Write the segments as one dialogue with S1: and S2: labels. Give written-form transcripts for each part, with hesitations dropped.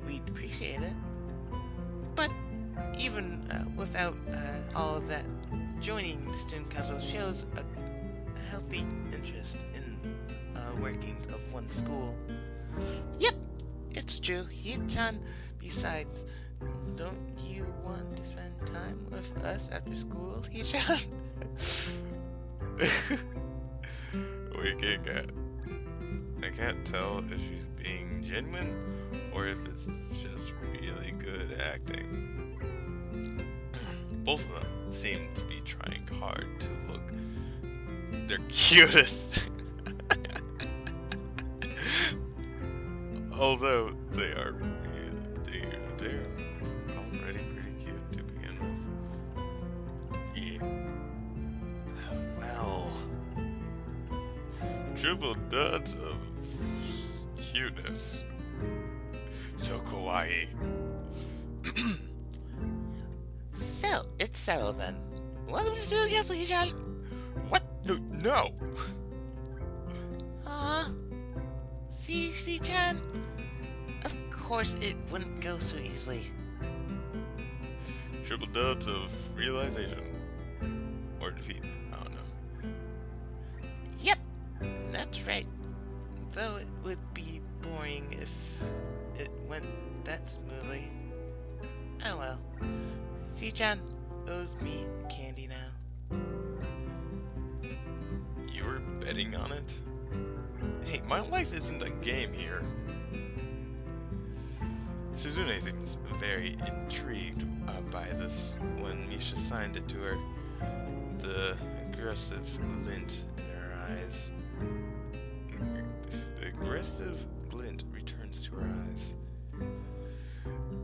S1: we'd appreciate it. But even without all of that, joining the student council shows a healthy interest in workings of one school. Yep, it's true, Hee-chan. Besides, don't you want to spend time with us after school, Hee-chan?
S2: What are you getting at? I can't tell if she's being genuine or if it's just really good acting. Both of them seem to be trying hard to look their cutest. Although they're already pretty cute to begin with. Yeah.
S1: Well,
S2: Triple duds of cuteness. So kawaii.
S1: so it's settled then. Welcome to Student Council, Hee-chan.
S2: What? No.
S1: Aw. See, Chan? Of course it wouldn't go so easily.
S2: Triple duds of realization. Or defeat. I don't know.
S1: Yep, that's right. Though it would be boring if it went that smoothly. Oh well. C-chan owes me candy now.
S2: You were betting on it? Hey, my life isn't a game here. Suzune seems very intrigued by this when Misha signed it to her. The aggressive glint in her eyes. The aggressive glint returns to her eyes.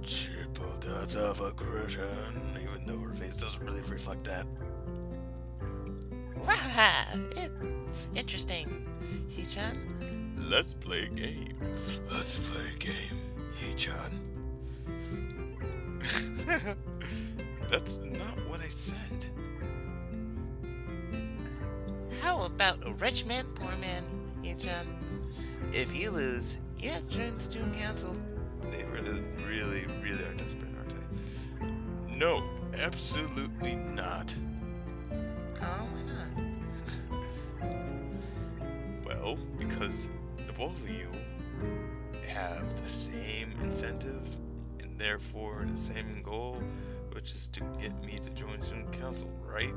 S2: Triple dots of aggression, even though her face doesn't really reflect that.
S1: Waha! It's interesting, Hee-chan.
S2: Let's play a game. Let's play a game, Hee-chan. That's not what I said.
S1: How about a rich man, poor man, Hee-chan? If you lose, you have to join the student council.
S2: They really are desperate, aren't they? No, absolutely not.
S1: Oh, why not?
S2: Well, because the both of you have the same incentive and therefore the same goal, which is to get me to join student council, right?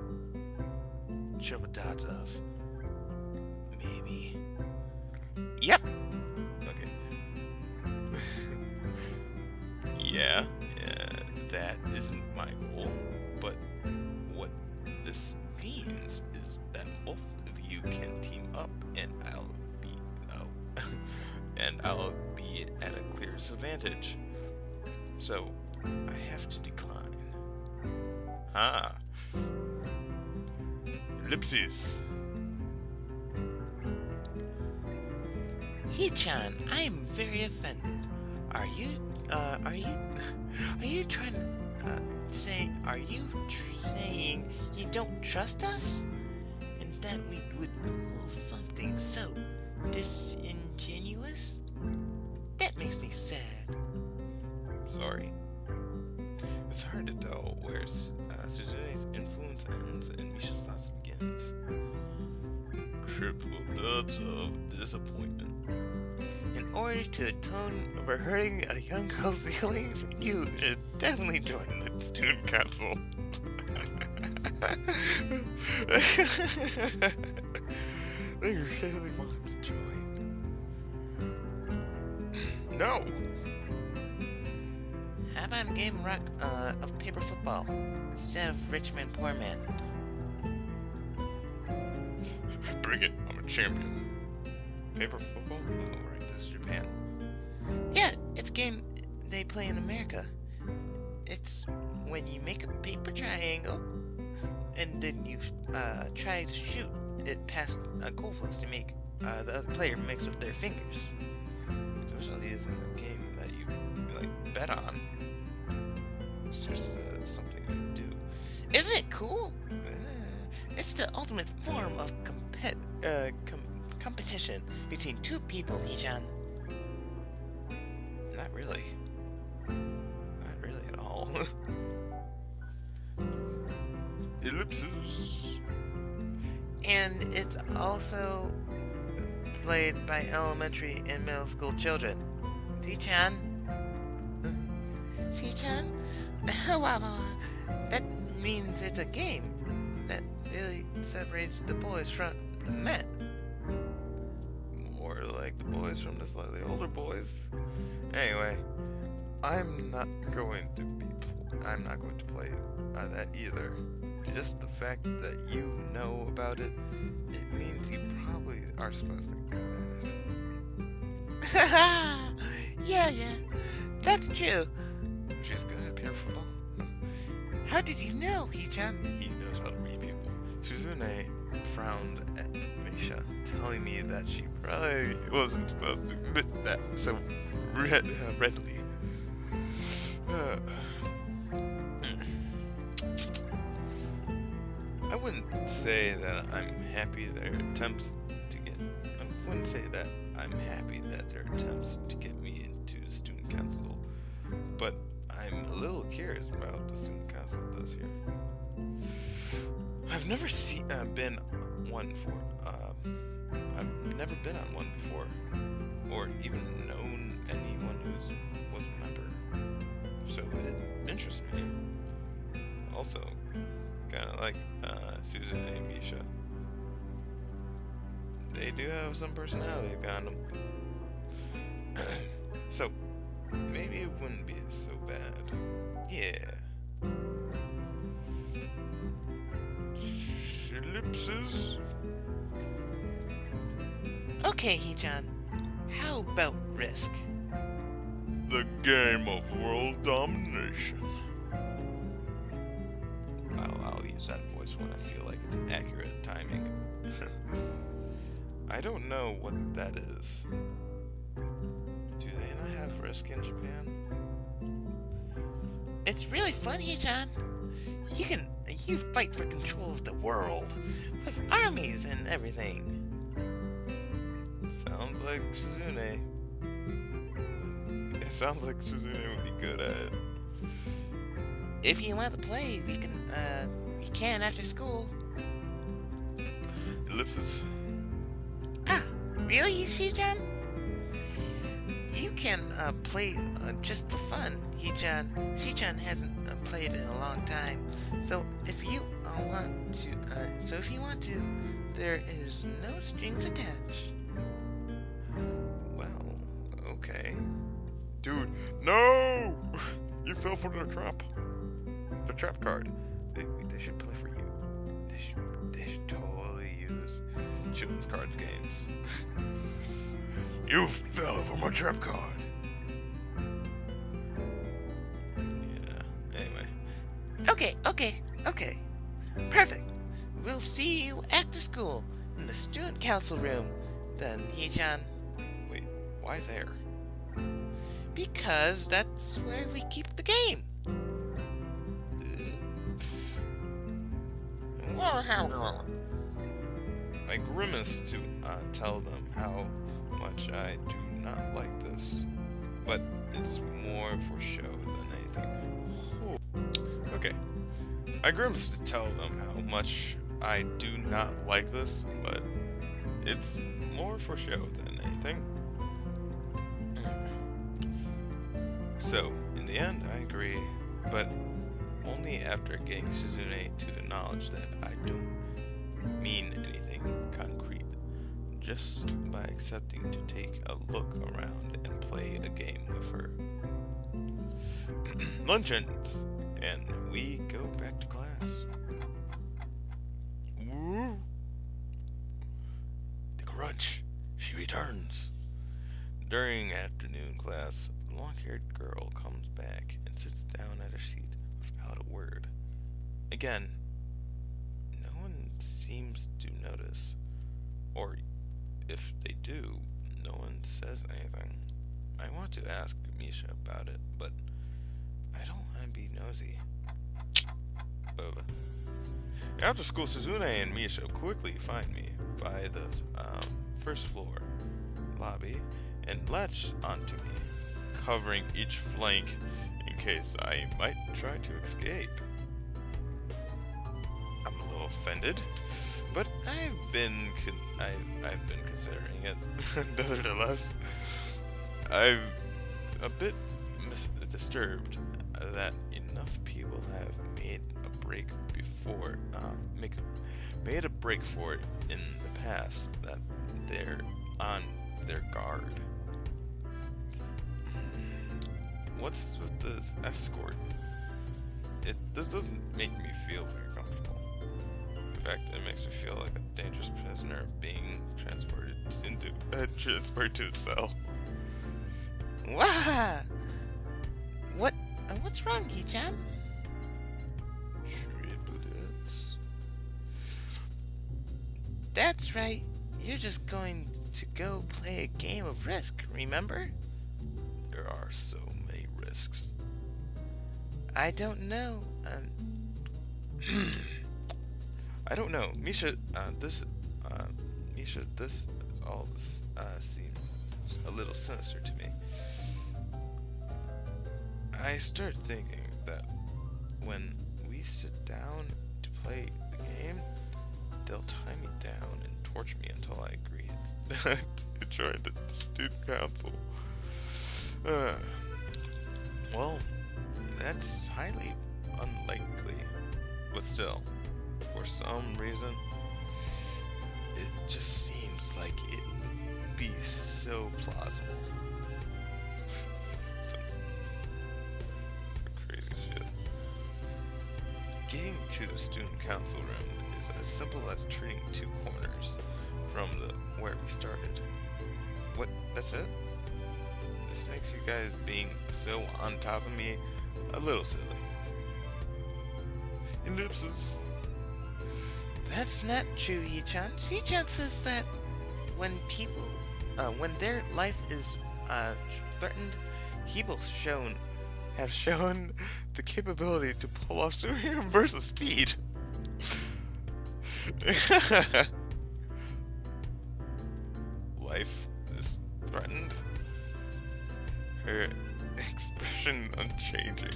S1: Triple dots of maybe. Yep.
S2: Okay. Yeah, that isn't my goal, but what this means is that both of you can team up and I'll be at a clear disadvantage. So, I have to decline. Ah. Ellipses.
S1: Hee-chan, I'm very offended. Are you trying to saying you don't trust us? And that we would pull something so disingenuous? That makes me sad.
S2: Sorry. It's hard to tell where Suzune's influence ends and Misha's thoughts begins. Triple duds of disappointment.
S1: In order to atone for hurting a young girl's feelings, you should definitely join the student council.
S2: They really want to join. No!
S1: How about a game of paper football instead of rich man, poor man?
S2: Bring it, I'm a champion. Paper football? Oh, right, this is Japan.
S1: Yeah, it's a game they play in America. It's when you make a paper triangle and then you try to shoot it past a goalpost to make the other player mix with their fingers.
S2: It usually isn't a game that you bet on. It's just something you do.
S1: Isn't it cool? It's the ultimate form of competition between two people, Hee-chan.
S2: Not really. Ellipses.
S1: And it's also played by elementary and middle school children. T-chan? T-chan? Wow, that means it's a game that really separates the boys from the men.
S2: More like the boys from the slightly older boys. Anyway, I'm not going to play that either. Just the fact that you know about it, it means you probably are supposed to be good at it.
S1: Yeah, that's true.
S2: She's good at pure football.
S1: How did you know, Hee-chan?
S2: He knows how to read people. Suzune frowned at Misha, telling me that she probably wasn't supposed to admit that so readily. I wouldn't say that I'm happy that their attempts to get me into the student council, but I'm a little curious about what the student council does here. I've never been one for. I've never been on one before, or even known anyone who was a member. So it interests me. Also, kind of like Susan and Misha. They do have some personality behind them. So, maybe it wouldn't be so bad. Yeah. Ellipses.
S1: Okay, Hee-chan. How about Risk?
S2: The game of world domination. I'll use that voice when I feel like it's accurate timing. I don't know what that is. Do they not have Risk in Japan?
S1: It's really fun, Hee-chan. You fight for control of the world with armies and everything.
S2: Sounds like Suzune. It sounds like Suzune would be good at it.
S1: If you want to play, we can after school.
S2: Ellipses.
S1: Ah, really, Hee-chan? You can play just for fun, Hee-chan. Hee-chan hasn't played in a long time, so if you want to, there is no strings attached.
S2: Well, okay. Dude, no! You fell for the trap. The trap card. They should play for you. They should totally use children's cards games. You fell for my trap card. Yeah, anyway.
S1: Okay. Perfect. We'll see you after school in the student council room, then, Hee-chan.
S2: Wait, why there?
S1: Because that's where we keep the game.
S2: I grimaced to tell them how much I do not like this, but it's more for show than anything. Okay, I grimaced to tell them how much I do not like this, but it's more for show than anything. So, in the end, I agree, but only after getting Suzune to acknowledge that I don't mean anything concrete, just by accepting to take a look around and play a game with her. Lunch ends, and we go back to class. Woo! The crunch, she returns. During afternoon class, the long-haired girl comes back and sits down at her seat without a word. Again, no one seems to notice, or if they do, no one says anything. I want to ask Misha about it, but I don't want to be nosy. After school, Suzune and Misha quickly find me by the first floor lobby and latch onto me. covering each flank in case I might try to escape. I'm a little offended, but I've been considering it. Nevertheless, I'm a bit disturbed that enough people have made a break for it in the past that they're on their guard. What's with the escort? This doesn't make me feel very comfortable. In fact, it makes me feel like a dangerous prisoner being transported to its cell.
S1: Wah! What's wrong, Hee-chan?
S2: Triplets.
S1: That's right. You're just going to go play a game of Risk, remember?
S2: There are so many risks.
S1: I don't know.
S2: I don't know, Misha. This all seems a little sinister to me. I start thinking that when we sit down to play the game, they'll tie me down and torture me until I agree to join the student council. Well, that's highly unlikely, but still, for some reason, it just seems like it would be so plausible. Some crazy shit. Getting to the student council room is as simple as turning 2 corners from where we started. What? That's it? This makes you guys being so on top of me a little silly. Ellipses.
S1: That's not true, Hee-chan. Hee-chan says that when their life is threatened, people have shown the capability to pull off superhuman bursts of speed.
S2: Life is threatened. Her expression unchanging.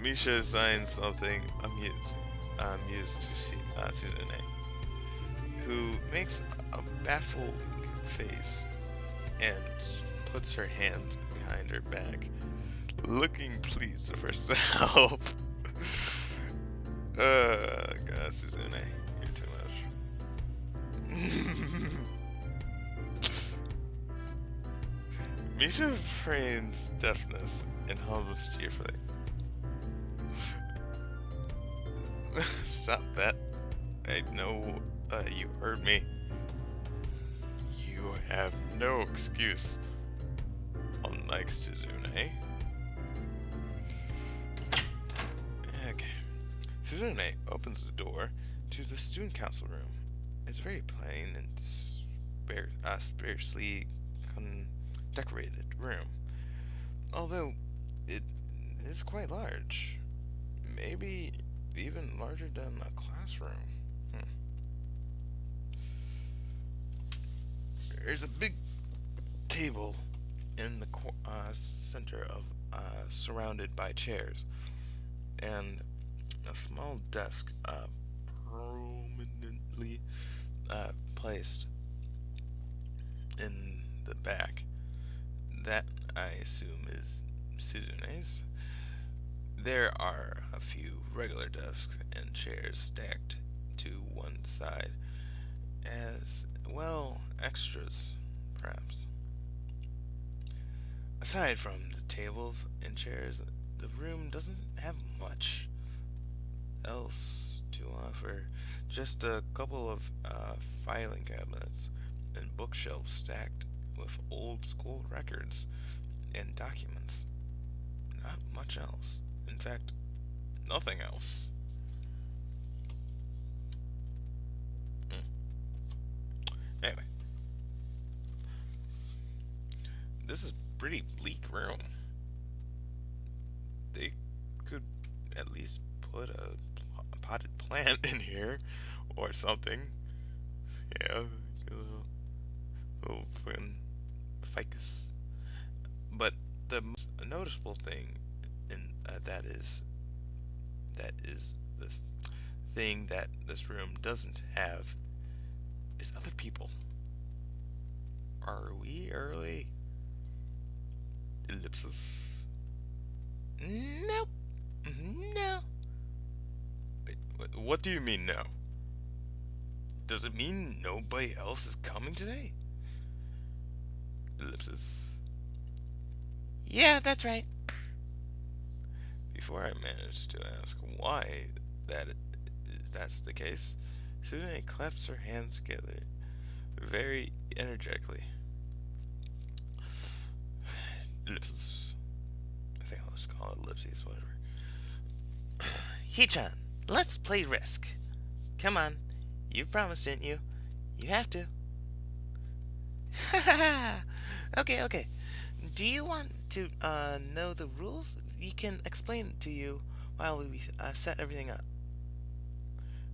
S2: Misha is saying something amused to see Suzune, who makes a baffled face and puts her hands behind her back, looking pleased with herself. God, Suzune, you're too much. Misha feigns deafness and hums cheerfully. Stop that. I know you heard me. You have no excuse, unlike Suzune. Okay. Suzune opens the door to the student council room. It's very plain and sparsely decorated room, although it is quite large, maybe even larger than a classroom. There's a big table in the center of surrounded by chairs, and a small desk prominently placed in the back. That, I assume, is Suzune's. There are a few regular desks and chairs stacked to one side, as well extras, perhaps. Aside from the tables and chairs, the room doesn't have much else to offer. Just a couple of filing cabinets and bookshelves stacked with old school records and documents. Not much else. In fact, nothing else. Anyway, this is a pretty bleak room. They could at least put a potted plant in here or something. Yeah, a little fucking ficus. But noticeable thing in that is this thing that this room doesn't have is other people. Are we early? Ellipsis.
S1: Nope. No.
S2: Wait, what do you mean no? Does it mean nobody else is coming today? Ellipsis.
S1: Yeah, that's right.
S2: Before I managed to ask why that's the case, Suzanne claps her hands together very energetically. Ellipsis. I think I'll just call it ellipses, whatever.
S1: Hichan, let's play Risk. Come on. You promised, didn't you? You have to. Okay. Do you want to know the rules? We can explain it to you while we set everything up.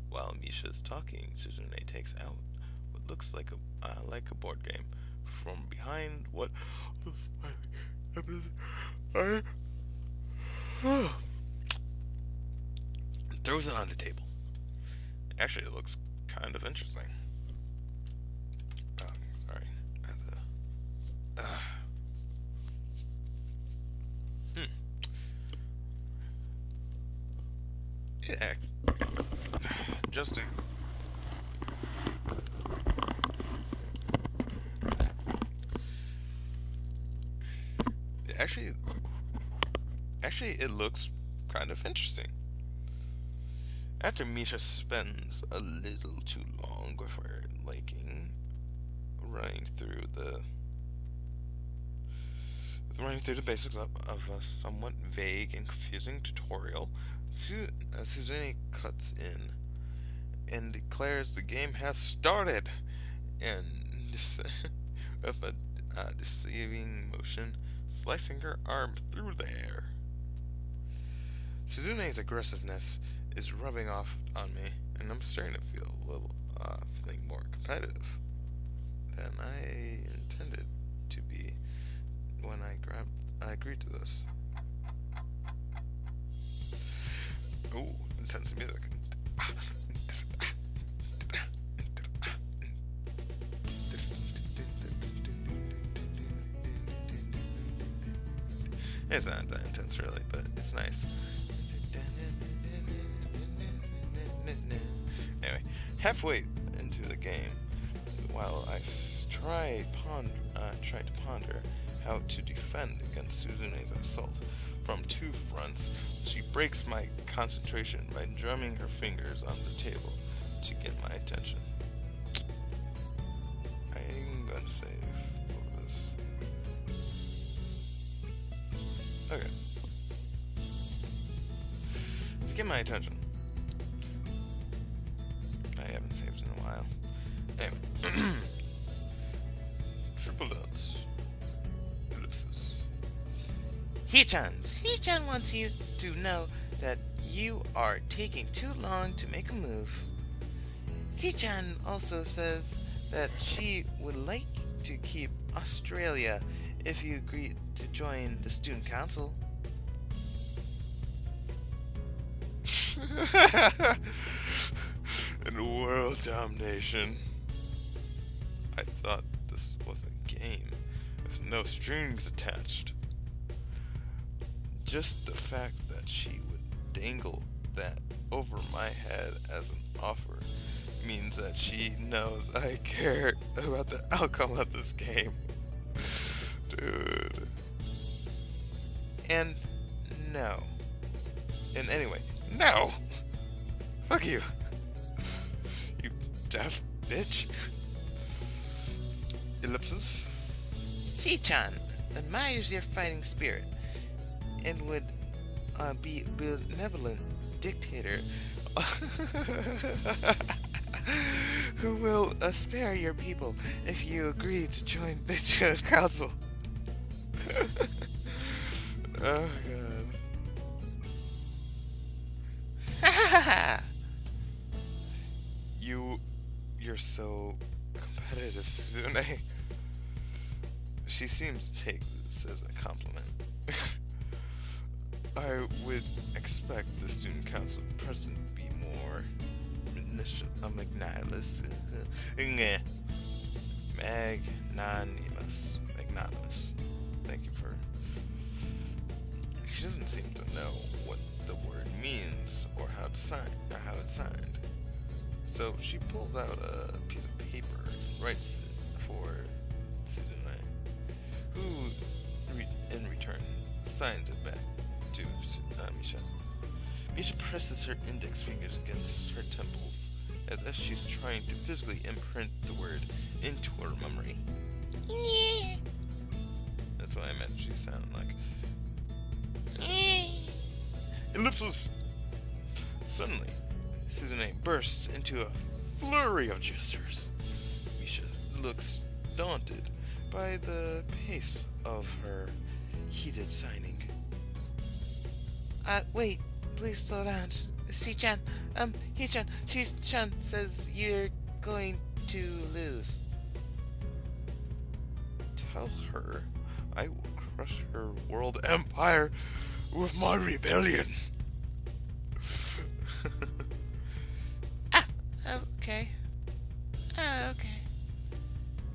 S2: While Misha's talking, Suzune takes out what looks like a board game from behind what and throws it on the table. Actually, it looks kind of interesting. Oh, sorry. Yeah, just to actually, it looks kind of interesting. After Misha spends a little too long with her liking running through the basics of a somewhat vague and confusing tutorial, Suzanne cuts in and declares the game has started, and with a deceiving motion, slicing her arm through the air. Suzune's aggressiveness is rubbing off on me, and I'm starting to feel a little feeling more competitive than I intended to be when I agreed to this. Ooh, intense music. It's not that intense really, but it's nice. Anyway, halfway into the game, while I try to ponder how to defend against Suzune's assault from two fronts, she breaks my concentration by drumming her fingers on the table to get my attention. I'm gonna save for this. Okay. To get my attention. I haven't saved in a while. Anyway. Triple dots. Ellipsis.
S1: Hichan wants you to know that you are taking too long to make a move. Hichan also says that she would like to keep Australia if you agree to join the student council.
S2: In world domination. I thought this was a game with no strings attached. Just the fact that she would dangle that over my head as an offer means that she knows I care about the outcome of this game. Dude.
S1: And no.
S2: And anyway, no! Fuck you. You deaf bitch. Ellipsis.
S1: Hichan admires your fighting spirit and would be a benevolent dictator who will spare your people if you agree to join the student council.
S2: Oh god. You're so competitive, Suzune. She seems to take this as a compliment. I would expect the student council president to be more magnanimous. Magnanimous. Magnanimous. Thank you for. She doesn't seem to know what the word means or how to sign, or how it's signed. So she pulls out a piece of paper and writes it for Suzune, who in return signs it back to Misha. Misha presses her index fingers against her temples as if she's trying to physically imprint the word into her memory. That's what I meant she sounded like. Ellipsis! Suddenly, Suzune bursts into a flurry of gestures. Misha looks daunted by the pace of her heated signing.
S1: Wait, please slow down. Shi-chan, He-chan, Shi-chan says you're going to lose.
S2: Tell her I will crush her world empire with my rebellion.
S1: Okay. Okay.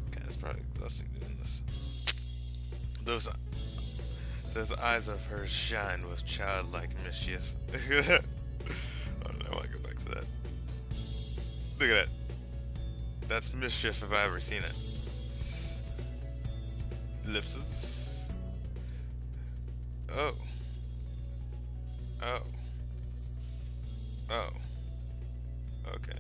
S2: Okay, that's probably blessing doing this. Those eyes of hers shine with childlike mischief. I don't know, I want to go back to that. Look at that. That's mischief if I ever seen it. Ellipses. Oh. Okay.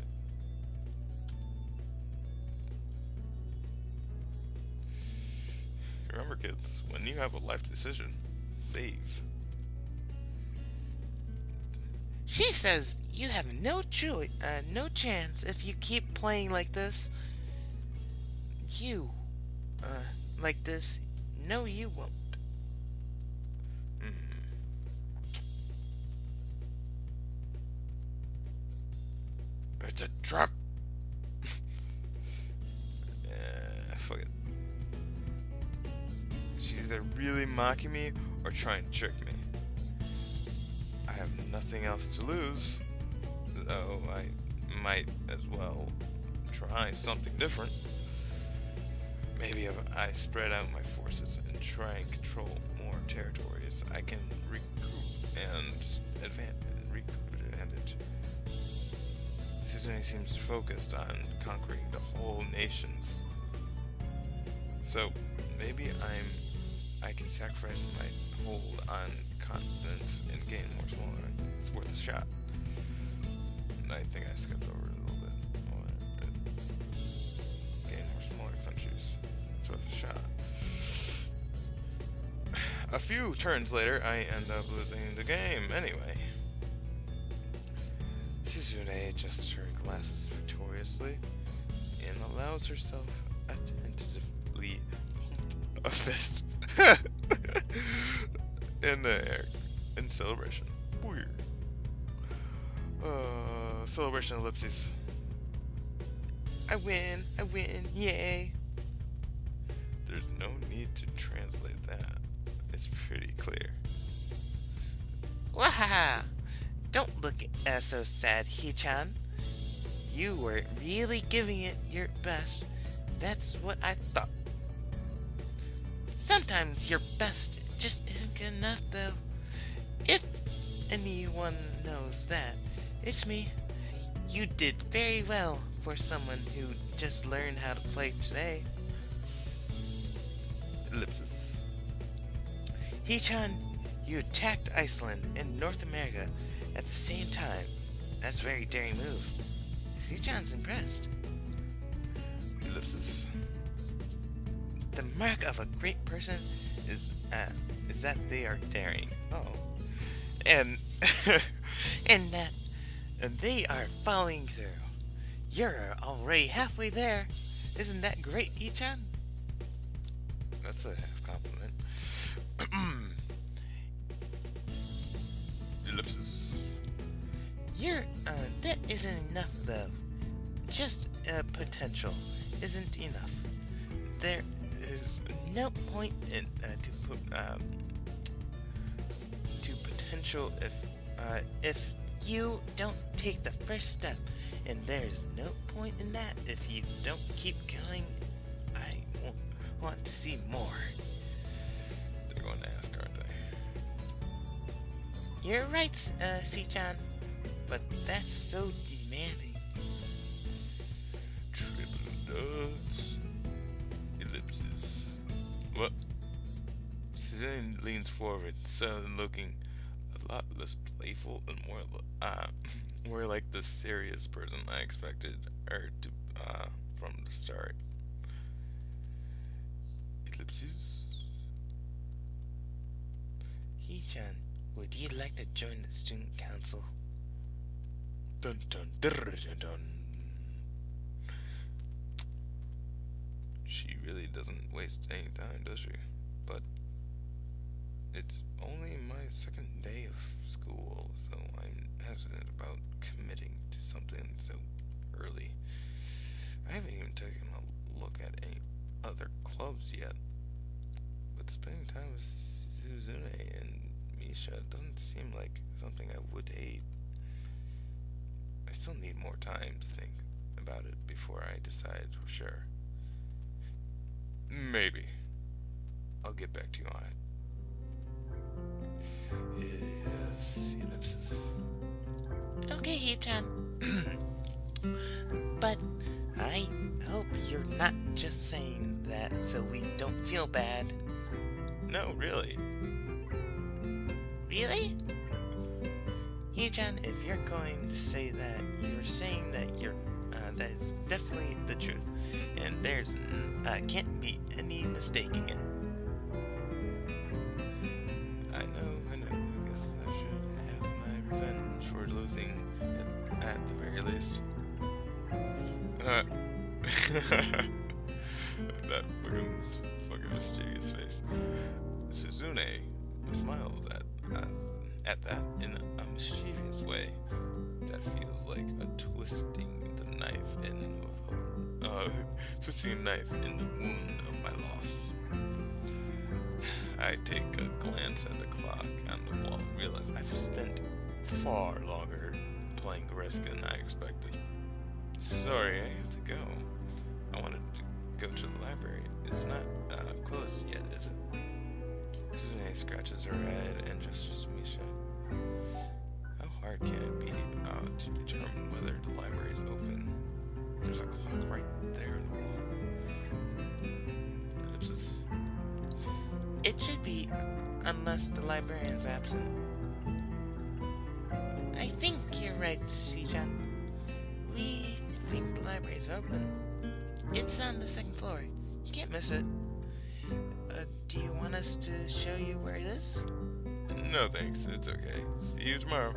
S2: Remember, kids, when you have a life decision, save.
S1: She says you have no chance if you keep playing like this. Like this. No, you won't.
S2: It's a trap. Fuck it. She's either really mocking me or trying to trick me. I have nothing else to lose, though I might as well try something different. Maybe if I spread out my forces and try and control more territories, I can recoup advantage. Suzune seems focused on conquering the whole nations. So maybe I can sacrifice my hold on confidence and gain more smaller. It's worth a shot. I think I skipped over it a little bit. Gain more smaller countries. It's worth a shot. A few turns later, I end up losing the game anyway. Suzune adjusts her glasses victoriously and allows herself a tentatively pumped a fist in the air in celebration. Weird. Celebration ellipses. I win, yay. There's no need to translate that. It's pretty clear.
S1: Wahaha! Don't look so sad, He-chan. You were really giving it your best. That's what I thought. Sometimes your best just isn't good enough, though. If anyone knows that, it's me. You did very well for someone who just learned how to play today.
S2: Ellipsis.
S1: He-chan, you attacked Iceland and North America at the same time. That's a very daring move. He-chan's impressed.
S2: Ellipsis.
S1: The mark of a great person is that they are daring. Oh, and and they are following through. You're already halfway there. Isn't that great, He-chan?
S2: That's a half compliment. Ellipsis.
S1: That isn't enough though. Just potential isn't enough. There is no point in to essential if you don't take the first step, and there's no point in that if you don't keep going. I want to see more.
S2: They're going to ask, aren't they?
S1: You're right, C-chan, but that's so demanding.
S2: Triple dots. Ellipses. What? Suzanne leans forward, suddenly looking a lot less playful and more like the serious person I expected her to from the start. Ellipses.
S1: He-chan, would you like to join the student council?
S2: Dun dun dun dun dun. She really doesn't waste any time, does she? But it's only my second day of school, so I'm hesitant about committing to something so early. I haven't even taken a look at any other clubs yet, but spending time with Suzune and Misha doesn't seem like something I would hate. I still need more time to think about it before I decide for sure. Maybe. I'll get back to you on it. Yes, ellipsis.
S1: Okay, He-chan. But I hope you're not just saying that so we don't feel bad.
S2: No, really.
S1: Really? He-chan, if you're going to say that, you're saying that that's definitely the truth, and there's can't be any mistaking it.
S2: I know. I guess I should have my revenge for losing at the very least. That fucking mischievous face. Suzune smiles at that in a mischievous way that feels like a twisting a knife in the wound of my loss. I take a glance at the clock on the wall and realize I've spent far longer playing Risk than I expected. Sorry, I have to go. I wanted to go to the library. It's not closed yet, is it? Suzune scratches her head and gestures to Misha. How hard can it be to determine whether the library is open? There's a clock right there in the wall. Ellipsis.
S1: It should be, unless the librarian's absent. I think you're right, Shi-chan. We think the library's open. It's on the second floor. You can't miss it. Do you want us to show you where it is?
S2: No thanks, it's okay. See you tomorrow.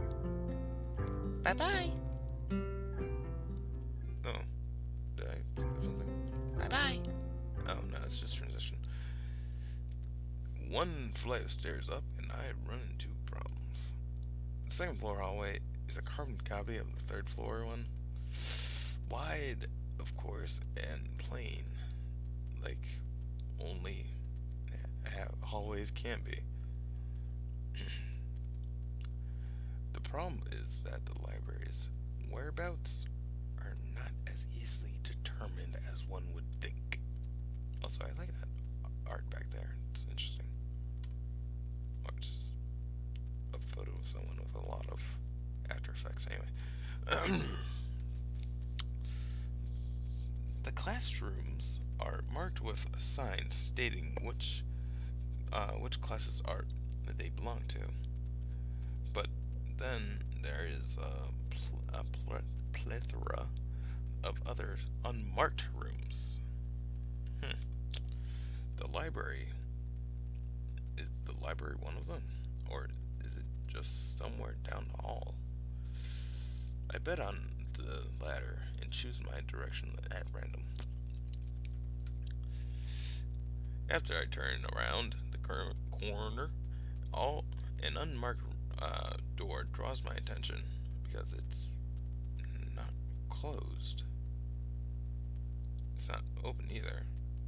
S1: Bye-bye.
S2: Oh, did I skip something?
S1: Bye-bye.
S2: Oh, no, it's just transition. One flight of stairs up, and I run into problems. The second floor hallway is a carbon copy of the third floor one. Wide, of course, and plain. Like, only hallways can be. The problem is that the library's whereabouts are not as easily determined as one would think. Also, I like that art back there. It's interesting. Or it's just a photo of someone with a lot of After Effects anyway. The classrooms are marked with signs stating which classes are that they belong to. But then there is a plethora of other unmarked rooms. The library, is the library one of them? Or is it just somewhere down the hall? I bet on the latter and choose my direction at random. After I turn around the corner, an unmarked door draws my attention because it's not closed. It's not open either,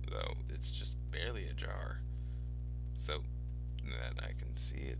S2: though it's just barely ajar, so that I can see it.